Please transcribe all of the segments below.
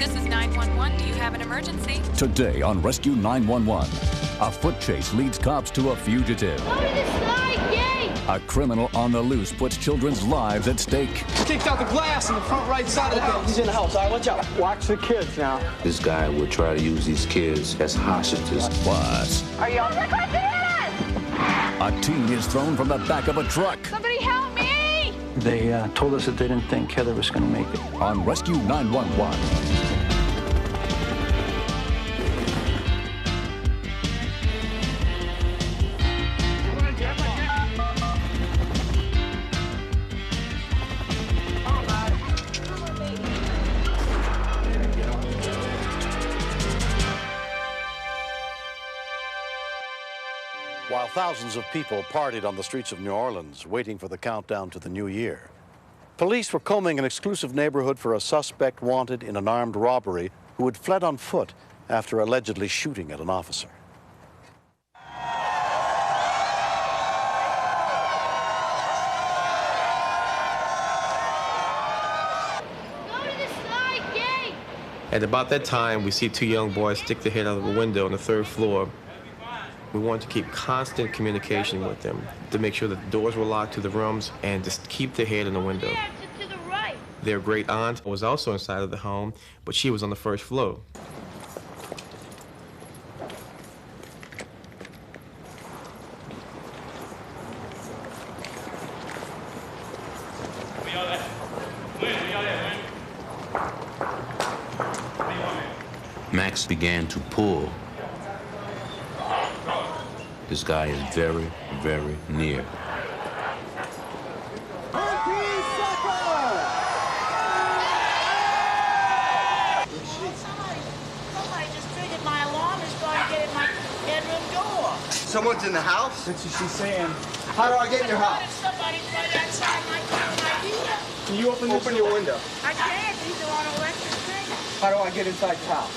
This is 911. Do you have an emergency? Today on Rescue 911, a foot chase leads cops to a fugitive. Go to the side gate! A criminal on the loose puts children's lives at stake. Kicked out the glass in the front right side of the house. He's in the house. All right, watch out. Watch the kids now. This guy would try to use these kids as hostages. Plus, Are you on the a teen is thrown from the back of a truck. Somebody help me! They told us that they didn't think Heather was going to make it. On Rescue 911. While thousands of people partied on the streets of New Orleans, waiting for the countdown to the new year, police were combing an exclusive neighborhood for a suspect wanted in an armed robbery who had fled on foot after allegedly shooting at an officer. Go to the side gate! At about that time, we see two young boys stick their head out of a window on the third floor. We wanted to keep constant communication with them to make sure that the doors were locked to the rooms and just keep their head in the window. Yeah, to the right. Their great aunt was also inside of the home, but she was on the first floor. Max began to pull. This guy is very, very near. Somebody just triggered my alarm and started getting my bedroom door. Someone's in the house? That's what she's saying. How do I get in your house? Somebody's right outside my door. Can you open your window? I can't. These are on electric things. How do I get inside the house?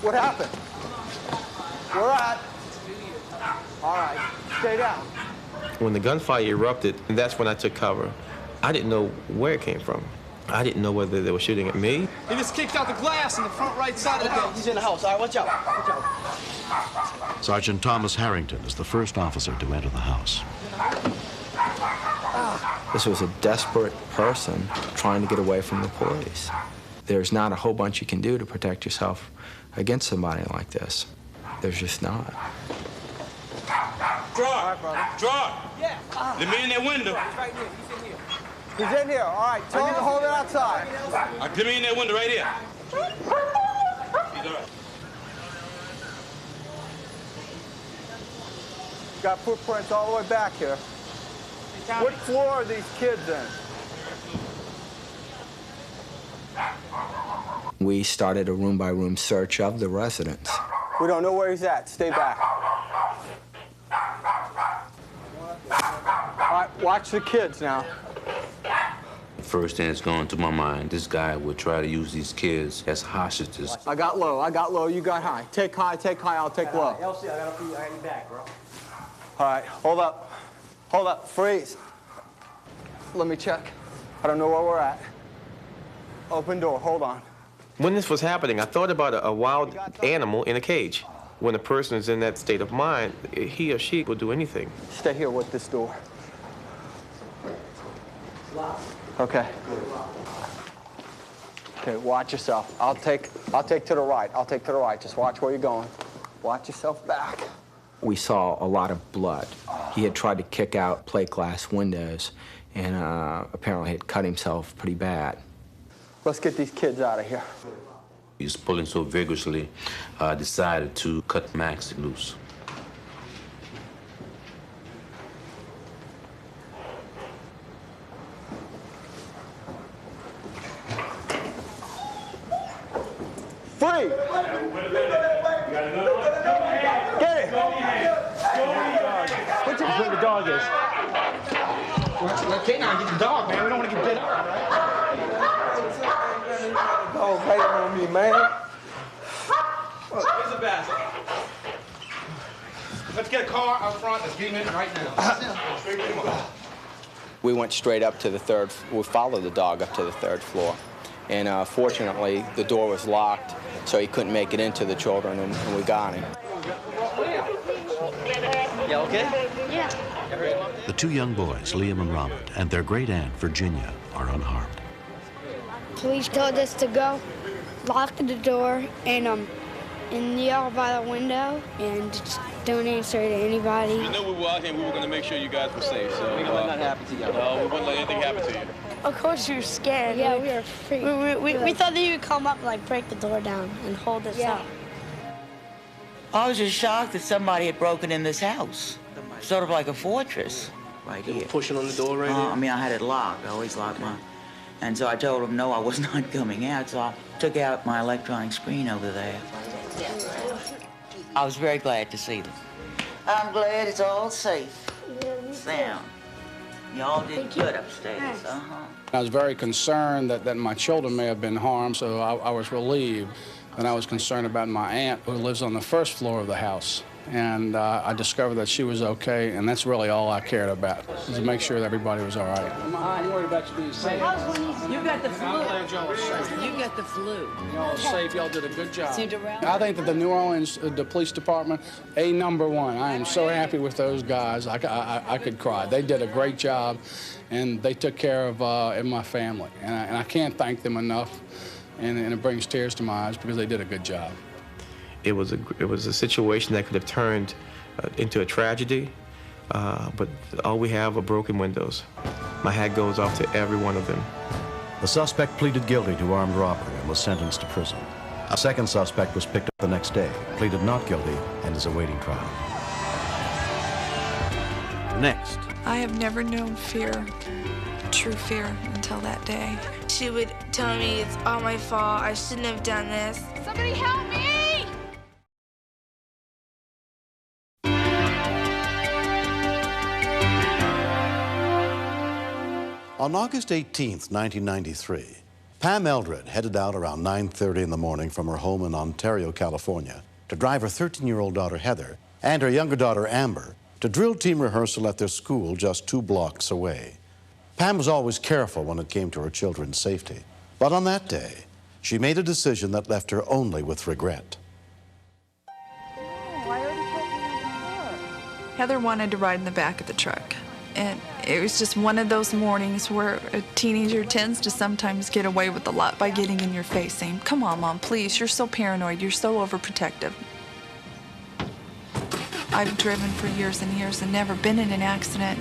What happened? Where at? All right, stay down. When the gunfire erupted, that's when I took cover. I didn't know where it came from. I didn't know whether they were shooting at me. He just kicked out the glass in the front right side of the house. He's in the house. All right, watch out. Watch out. Sergeant Thomas Harrington is the first officer to enter the house. This was a desperate person trying to get away from the police. There's not a whole bunch you can do to protect yourself against somebody like this. There's just not. Draw! Draw! Yeah. Let me in that window. He's right here. He's in here. He's in here. All right, tell him to hold it outside. Let me in that window right here. He's all right. Got footprints all the way back here. What floor are these kids in? We started a room-by-room search of the residence. We don't know where he's at. Stay back. All right, watch the kids now. First thing that's going to my mind, this guy would try to use these kids as hostages. I got low, you got high. Take high, I'll take low. LC, I got your back, bro. All right, hold up, freeze. Let me check. I don't know where we're at. Open door, hold on. When this was happening, I thought about a wild animal in a cage. When a person is in that state of mind, he or she will do anything. Stay here with this door. Okay. Okay, watch yourself. I'll take to the right. I'll take to the right. Just watch where you're going. Watch yourself back. We saw a lot of blood. He had tried to kick out plate glass windows and apparently had cut himself pretty bad. Let's get these kids out of here. He was pulling so vigorously, decided to cut Max loose. Free! Get it! Where the dog is. Let K9 get the dog, man. We don't want to get bit up, right? Dog hating on me, man. Where's the basket? Let's get a car out front. Let's get him in right now. We went straight up to the third. We followed the dog up to the third floor. And fortunately, the door was locked, so he couldn't make it into the children, and we got him. You okay? Yeah. The two young boys, Liam and Robert, and their great aunt, Virginia, are unharmed. Police told us to go, lock the door, and yell by the window, and just don't answer to anybody. You know we were out here and we were going to make sure you guys were safe, so... Let nothing happen to you. No, we wouldn't let anything happen to you. Of course we were scared. Yeah, we were afraid. We thought that you would come up and like break the door down and hold us up. I was just shocked that somebody had broken in this house. Sort of like a fortress right here. Pushing on the door right here? I mean, I had it locked. I always lock mine. And so I told him, no, I was not coming out, so I took out my electronic screen over there. I was very glad to see them. I'm glad it's all safe. Sound. Y'all did good upstairs, I was very concerned that my children may have been harmed, so I was relieved. And I was concerned about my aunt, who lives on the first floor of the house. And I discovered that she was okay, and that's really all I cared about, was to make sure that everybody was all right. I'm worried about you being safe. You got the flu. I'm glad y'all are safe. You got the flu. Y'all are safe. Y'all did a good job. I think that the New Orleans, the police department, #1. I am so happy with those guys. I could cry. They did a great job, and they took care of my family. And I can't thank them enough, and it brings tears to my eyes because they did a good job. It was a situation that could have turned into a tragedy, but all we have are broken windows. My hat goes off to every one of them. The suspect pleaded guilty to armed robbery and was sentenced to prison. A second suspect was picked up the next day, pleaded not guilty, and is awaiting trial. Next. I have never known fear, true fear, until that day. She would tell me it's all my fault, I shouldn't have done this. Somebody help me! On August 18, 1993, Pam Eldred headed out around 9:30 in the morning from her home in Ontario, California, to drive her 13-year-old daughter, Heather, and her younger daughter, Amber, to drill team rehearsal at their school just 2 blocks away. Pam was always careful when it came to her children's safety. But on that day, she made a decision that left her only with regret. Heather wanted to ride in the back of the truck. And it was just one of those mornings where a teenager tends to sometimes get away with a lot by getting in your face saying, "Come on, Mom, please, you're so paranoid, you're so overprotective." I've driven for years and years and never been in an accident.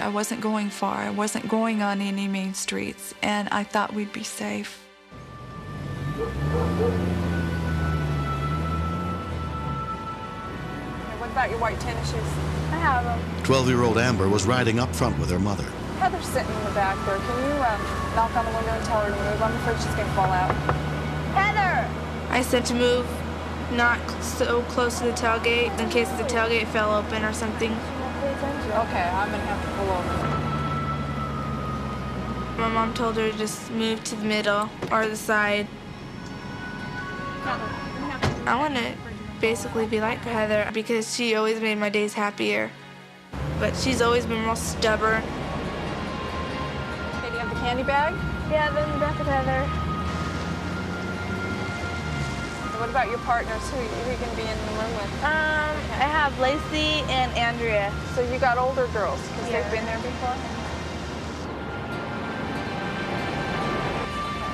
I wasn't going far. I wasn't going on any main streets, and I thought we'd be safe. What about your white tennis shoes? I have them. 12-year-old Amber was riding up front with her mother. Heather's sitting in the back there. Can you knock on the window and tell her to move? I'm afraid she's going to fall out. Heather! I said to move not so close to the tailgate in case the tailgate fell open or something. Okay, I'm going to have to pull over. My mom told her to just move to the middle or the side. I want to basically be like Heather because she always made my days happier. But she's always been real stubborn. Okay, do you have the candy bag? Yeah, they're in the back of Heather. What about your partners? Who are you going to be in the room with? I have Lacey and Andrea. So you got older girls because they've been there before?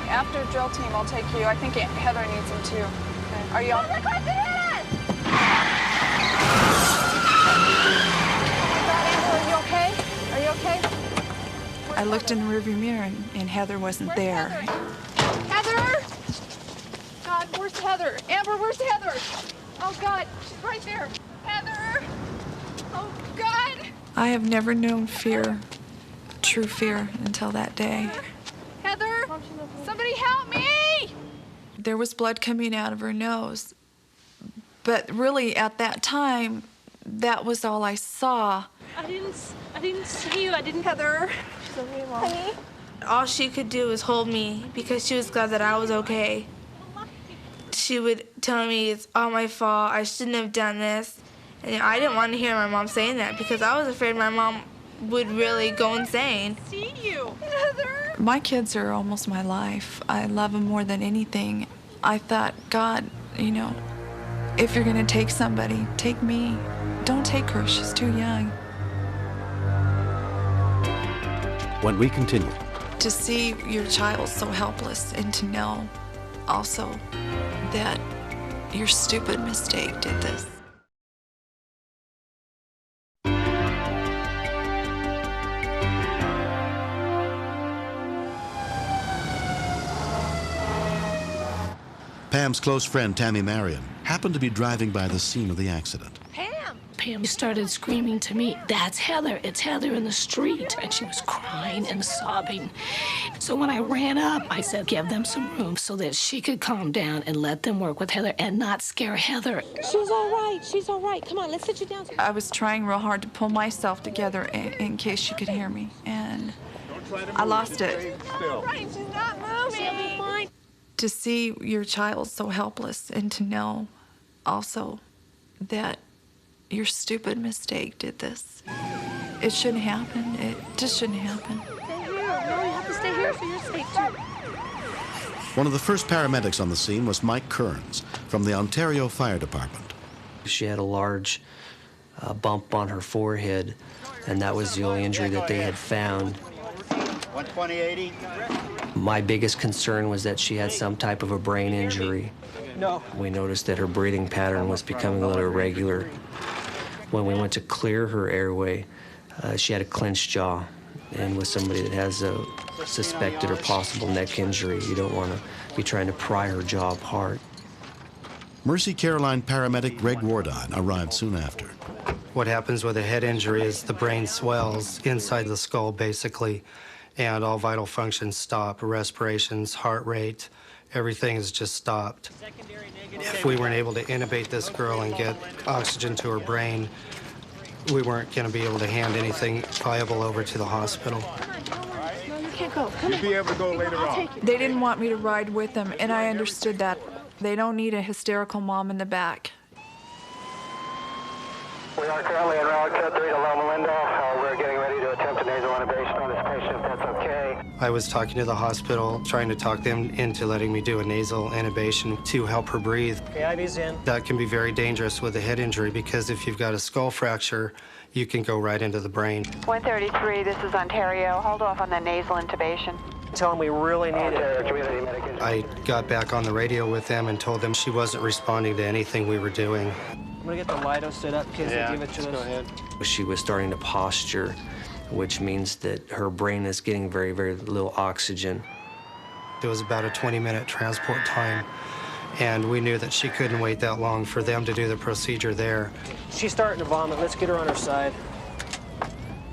After drill team, I'll take you. I think Heather needs them too. Okay. Are you all... Are you okay? Are you okay? I looked in the rearview mirror and Heather wasn't there. Heather! God, where's Heather? Amber, where's Heather? Oh, God, she's right there. Heather! Oh, God! I have never known fear, true fear, until that day. Heather! Somebody help me! There was blood coming out of her nose. But really, at that time, that was all I saw. I didn't see you. I didn't. Heather. She's okay, Mom. Honey? All she could do was hold me because she was glad that I was okay. She would tell me it's all my fault, I shouldn't have done this. And I didn't want to hear my mom saying that because I was afraid my mom would really go insane. See you, Heather. My kids are almost my life. I love them more than anything. I thought, God, you know, if you're gonna take somebody, take me. Don't take her, she's too young. When we continue. To see your child so helpless and to know also that your stupid mistake did this. Pam's close friend, Tammy Marion, happened to be driving by the scene of the accident. Pam started screaming to me, "That's Heather, it's Heather in the street." And she was crying and sobbing. So when I ran up, I said, give them some room so that she could calm down and let them work with Heather and not scare Heather. She's all right, she's all right. Come on, let's sit you down. I was trying real hard to pull myself together in case she could hear me, and I lost it. Right, she's not moving. She'll be fine. To see your child so helpless and to know also that your stupid mistake did this. It shouldn't happen. It just shouldn't happen. Stay here. No, you have to stay here for your sake, too. One of the first paramedics on the scene was Mike Kearns from the Ontario Fire Department. She had a large bump on her forehead, and that was the only injury that they had found. 120/80. My biggest concern was that she had some type of a brain injury. No. We noticed that her breathing pattern was becoming a little irregular. When we went to clear her airway, she had a clenched jaw. And with somebody that has a suspected or possible neck injury, you don't want to be trying to pry her jaw apart. Mercy Caroline paramedic Greg Wardine arrived soon after. What happens with a head injury is the brain swells inside the skull, basically, and all vital functions stop. Respirations, heart rate, everything is just stopped. If we weren't able to intubate this girl and get oxygen to her brain, we weren't going to be able to hand anything viable over to the hospital. No, you can't go. Come You'll be able to go later on. They didn't want me to ride with them, and I understood that. They don't need a hysterical mom in the back. We are currently en route to 3 to Loma Linda. We're getting ready to attempt a nasal intubation on this patient, if that's okay. I was talking to the hospital, trying to talk them into letting me do a nasal intubation to help her breathe. Okay, IV's in. That can be very dangerous with a head injury because if you've got a skull fracture, you can go right into the brain. 133, this is Ontario. Hold off on the nasal intubation. Tell them we really need it. I got back on the radio with them and told them she wasn't responding to anything we were doing. I'm gonna get the Lido stood up, kids, and give it to us. Go ahead. She was starting to posture, which means that her brain is getting very, very little oxygen. It was about a 20-minute transport time, and we knew that she couldn't wait that long for them to do the procedure there. She's starting to vomit. Let's get her on her side.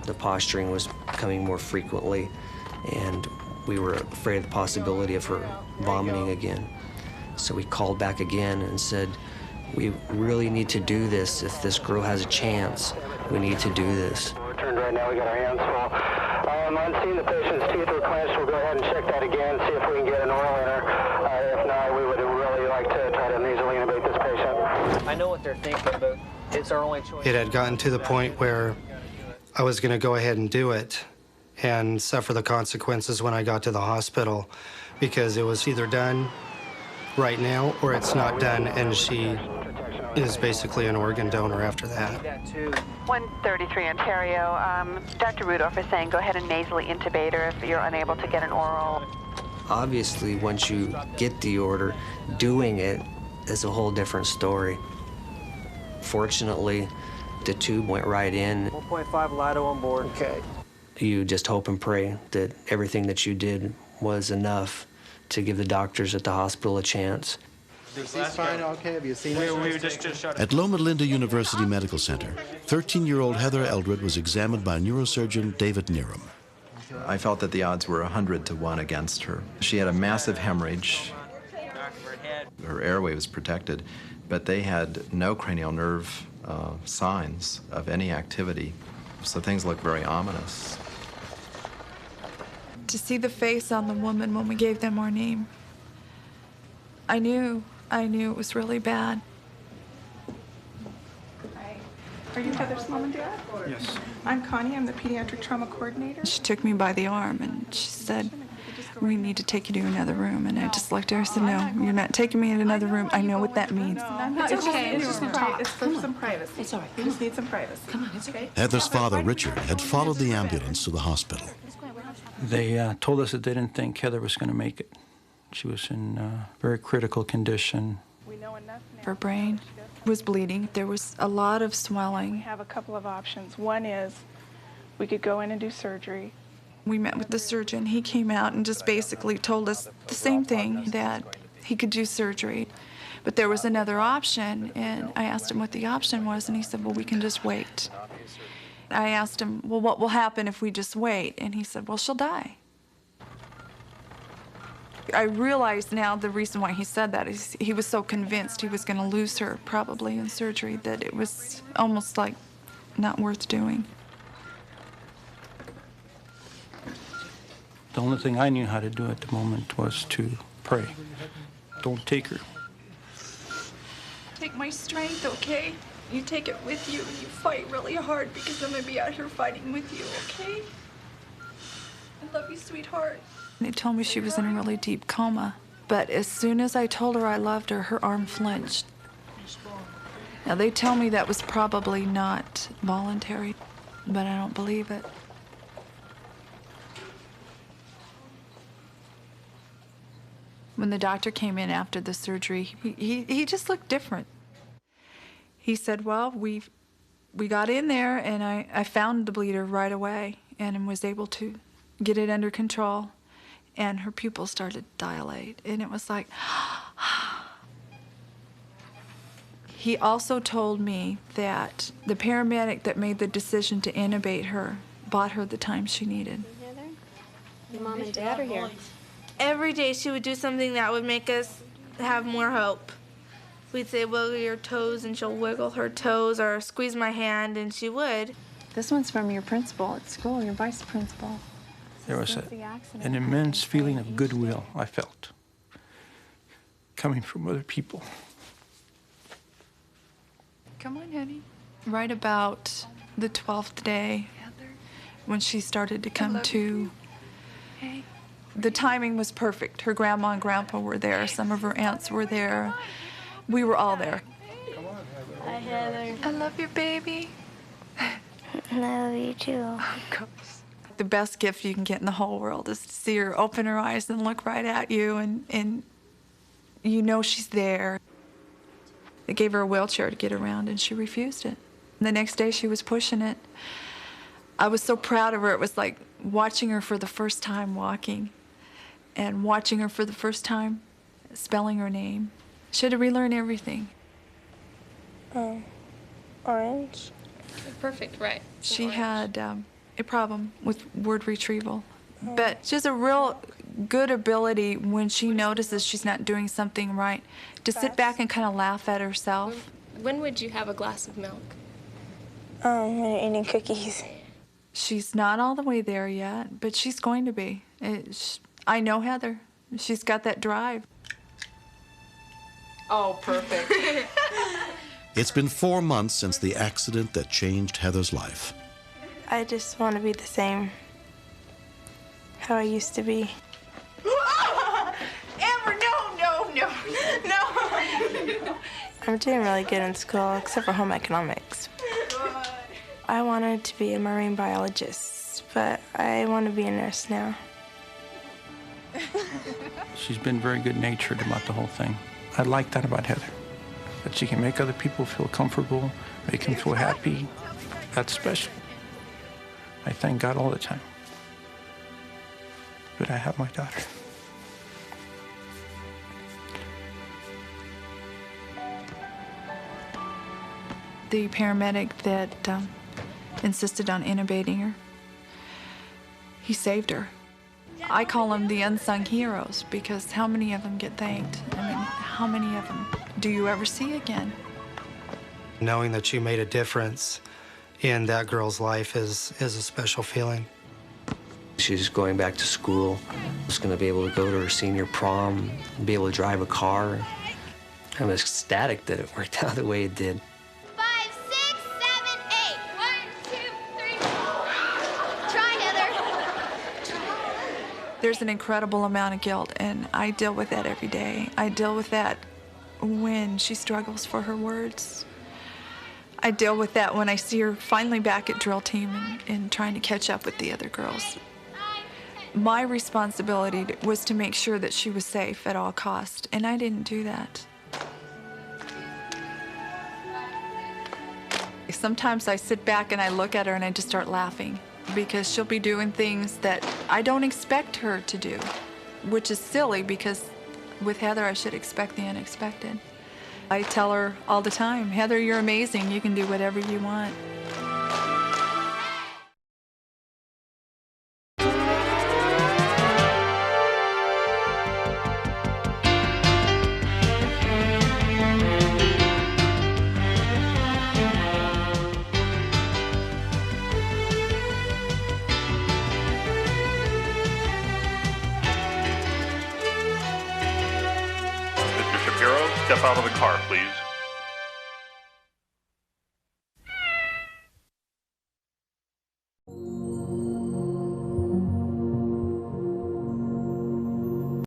The posturing was coming more frequently, and we were afraid of the possibility of her vomiting again. So we called back again and said, we really need to do this. If this girl has a chance, we need to do this. We're turned right now. We got our hands full. On seeing the patient's teeth were clenched, we'll go ahead and check that again, see if we can get an oral in her. If not, we would really like to try to nasally intubate this patient. I know what they're thinking, but it's our only choice. It had gotten to the point where I was going to go ahead and do it and suffer the consequences when I got to the hospital, because it was either done right now or it's not done, and she is basically an organ donor after that. 133 Ontario. Dr. Rudolph is saying go ahead and nasally intubate her if you're unable to get an oral. Obviously, once you get the order, doing it is a whole different story. Fortunately, the tube went right in. 1.5 Lido on board. Okay. You just hope and pray that everything that you did was enough to give the doctors at the hospital a chance. Is this fine? Okay, have you seen it? We were just shut. At Loma Linda University Medical Center, 13-year-old Heather Eldred was examined by neurosurgeon David Neerum. I felt that the odds were 100 to 1 against her. She had a massive hemorrhage. Her airway was protected, but they had no cranial nerve signs of any activity. So things look very ominous. To see the face on the woman when we gave them our name, I knew it was really bad. Hi. Are you Heather's mom and dad? Yes. I'm Connie. I'm the pediatric trauma coordinator. She took me by the arm and she said, "We need to take you to another room." And I just looked at her and said, "No, you're not taking me in another room. I know what that means." It's okay. It's just it's for some privacy. It's all right. We just need some privacy. Come on, it's okay. Heather's father, Richard, had followed the ambulance to the hospital. They told us that they didn't think Heather was going to make it. She was in very critical condition. Her brain was bleeding. There was a lot of swelling. We have a couple of options. One is we could go in and do surgery. We met with the surgeon. He came out and just basically told us the same thing, that he could do surgery. But there was another option, and I asked him what the option was, and he said, "Well, we can just wait." I asked him, "Well, what will happen if we just wait?" And he said, "Well, she'll die." I realize now the reason why he said that is he was so convinced he was going to lose her probably in surgery that it was almost like not worth doing. The only thing I knew how to do at the moment was to pray. Don't take her. Take my strength, okay? You take it with you and you fight really hard because I'm going to be out here fighting with you, okay? I love you, sweetheart. They told me she was in a really deep coma, but as soon as I told her I loved her, her arm flinched. Now, they tell me that was probably not voluntary, but I don't believe it. When the doctor came in after the surgery, he just looked different. He said, "Well, we got in there, and I found the bleeder right away and was able to get it under control, and her pupils started to dilate, and it was like..." He also told me that the paramedic that made the decision to intubate her bought her the time she needed. Your mom and dad are here. Every day she would do something that would make us have more hope. We'd say, "Wiggle your toes," and she'll wiggle her toes, or squeeze my hand, and she would. This one's from your principal at school, your vice principal. There was an immense feeling of goodwill I felt coming from other people. Come on, honey. Right about the 12th day, when she started to come to, the timing was perfect. Her grandma and grandpa were there. Some of her aunts were there. We were all there. Hi, Heather. I love you, baby. I love you, too. Of course. The best gift you can get in the whole world is to see her open her eyes and look right at you, and you know she's there. They gave her a wheelchair to get around, and she refused it. And the next day, she was pushing it. I was so proud of her. It was like watching her for the first time walking and watching her for the first time spelling her name. She had to relearn everything. Orange. Perfect, right. She had a problem with word retrieval. But she has a real good ability when she notices she's not doing something right to sit back and kind of laugh at herself. When would you have a glass of milk? When you're eating cookies. She's not all the way there yet, but she's going to be. I know Heather. She's got that drive. Oh, perfect. It's been 4 months since the accident that changed Heather's life. I just want to be the same. How I used to be. Amber, no. I'm doing really good in school, except for home economics. I wanted to be a marine biologist, but I want to be a nurse now. She's been very good-natured about the whole thing. I like that about Heather, that she can make other people feel comfortable, make them feel happy. That's special. I thank God all the time. But I have my daughter. The paramedic that insisted on intubating her, he saved her. I call them the unsung heroes because how many of them get thanked? I mean, how many of them do you ever see again? Knowing that you made a difference in that girl's life is a special feeling. She's going back to school. She's going to be able to go to her senior prom, be able to drive a car. I'm ecstatic that it worked out the way it did. 5, 6, 7, 8. 1, 2, 3, 4. Try, Heather. There's an incredible amount of guilt, and I deal with that every day. I deal with that when she struggles for her words. I deal with that when I see her finally back at drill team and trying to catch up with the other girls. My responsibility was to make sure that she was safe at all costs, and I didn't do that. Sometimes I sit back and I look at her and I just start laughing because she'll be doing things that I don't expect her to do, which is silly because with Heather I should expect the unexpected. I tell her all the time, Heather, you're amazing. You can do whatever you want. Mr. Shapiro, step out of the car, please.